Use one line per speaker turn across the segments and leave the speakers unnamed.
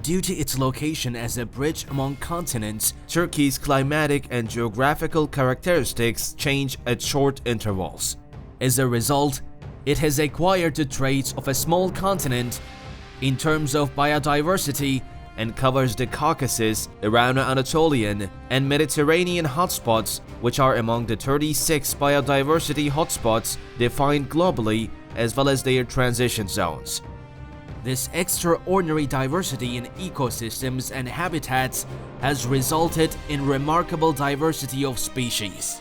Due to its location as a bridge among continents, Turkey's climatic and geographical characteristics change at short intervals. As a result, it has acquired the traits of a small continent in terms of biodiversity and covers the Caucasus, Irano-Anatolian, and Mediterranean hotspots, which are among the 36 biodiversity hotspots defined globally, as well as their transition zones. This extraordinary diversity in ecosystems and habitats has resulted in remarkable diversity of species.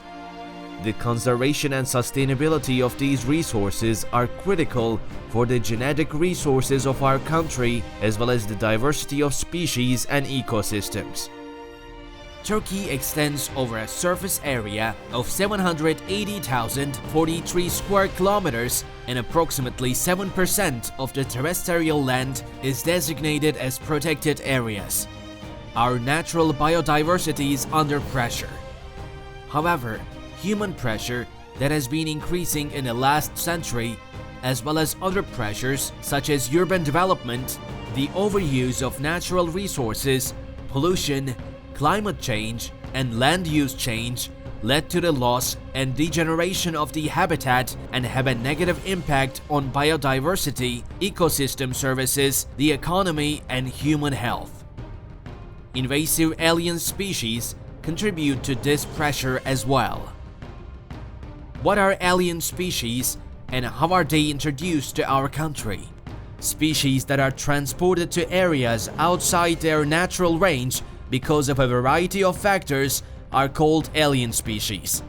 The conservation and sustainability of these resources are critical for the genetic resources of our country, as well as the diversity of species and ecosystems. Turkey extends over a surface area of 780,043 square kilometers, and approximately 7% of the terrestrial land is designated as protected areas. Our natural biodiversity is under pressure. However, human pressure that has been increasing in the last century, as well as other pressures such as urban development, the overuse of natural resources, pollution, climate change, and land use change, led to the loss and degeneration of the habitat and have a negative impact on biodiversity, ecosystem services, the economy, and human health. Invasive alien species contribute to this pressure as well. What are alien species and how are they introduced to our country? Species that are transported to areas outside their natural range because of a variety of factors are called alien species.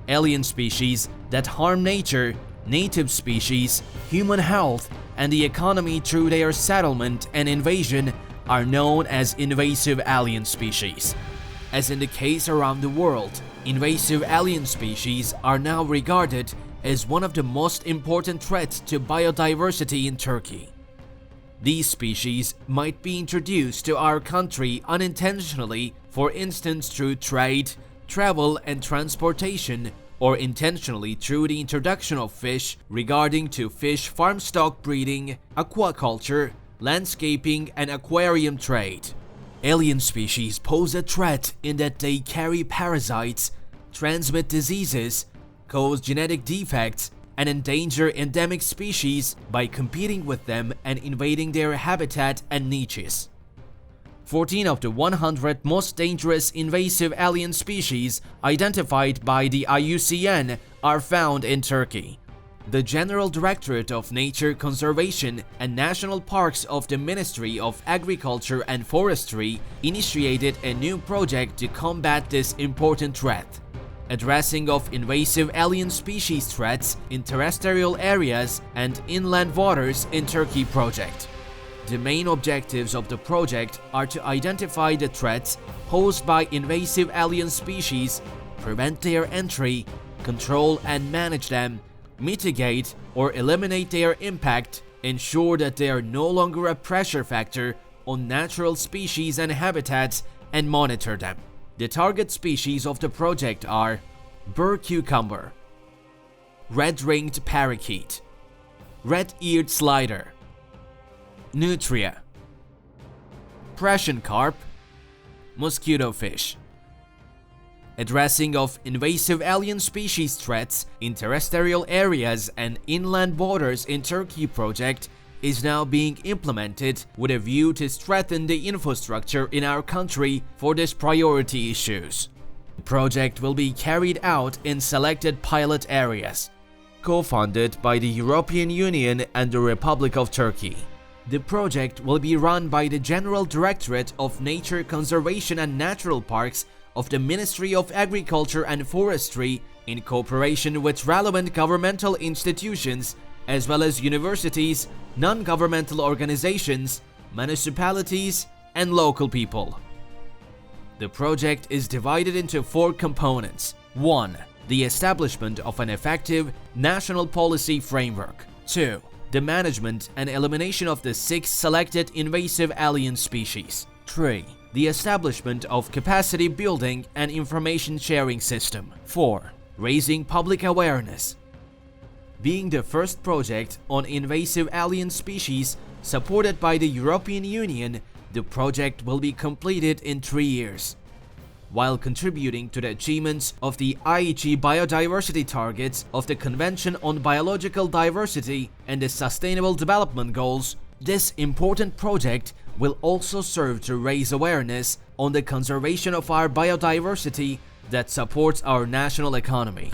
Alien species that harm nature, native species, human health, and the economy through their settlement and invasion are known as invasive alien species. As in the case around the world, invasive alien species are now regarded as one of the most important threats to biodiversity in Turkey. These species might be introduced to our country unintentionally, for instance through trade, travel, and transportation, or intentionally through the introduction of fish regarding to fish farm stock breeding, aquaculture, landscaping, and aquarium trade. Alien species pose a threat in that they carry parasites, transmit diseases, cause genetic defects, and endanger endemic species by competing with them and invading their habitat and niches. 14 of the 100 most dangerous invasive alien species identified by the IUCN are found in Turkey. The General Directorate of Nature Conservation and National Parks of the Ministry of Agriculture and Forestry initiated a new project to combat this important threat. Addressing of invasive alien species threats in terrestrial areas and inland waters in Turkey project. The main objectives of the project are to identify the threats posed by invasive alien species, prevent their entry, control and manage them, mitigate or eliminate their impact, ensure that they are no longer a pressure factor on natural species and habitats, and monitor them. The target species of the project are burr cucumber, red-ringed parakeet, red-eared slider, nutria, Prussian carp, mosquito fish. Addressing of invasive alien species threats in terrestrial areas and inland waters in Turkey project is now being implemented with a view to strengthen the infrastructure in our country for these priority issues. The project will be carried out in selected pilot areas, co-funded by the European Union and the Republic of Turkey. The project will be run by the General Directorate of Nature Conservation and Natural Parks of the Ministry of Agriculture and Forestry in cooperation with relevant governmental institutions as well as universities, non-governmental organizations, municipalities, and local people. The project is divided into 4 components. 1. The establishment of an effective national policy framework. 2. The management and elimination of the 6 selected invasive alien species. 3. The establishment of capacity building and information sharing system. 4. Raising public awareness. Being the first project on invasive alien species supported by the European Union, The project will be completed in 3 years. While contributing to the achievements of the Aichi biodiversity targets of the Convention on Biological Diversity and the Sustainable Development Goals, this important project will also serve to raise awareness on the conservation of our biodiversity that supports our national economy.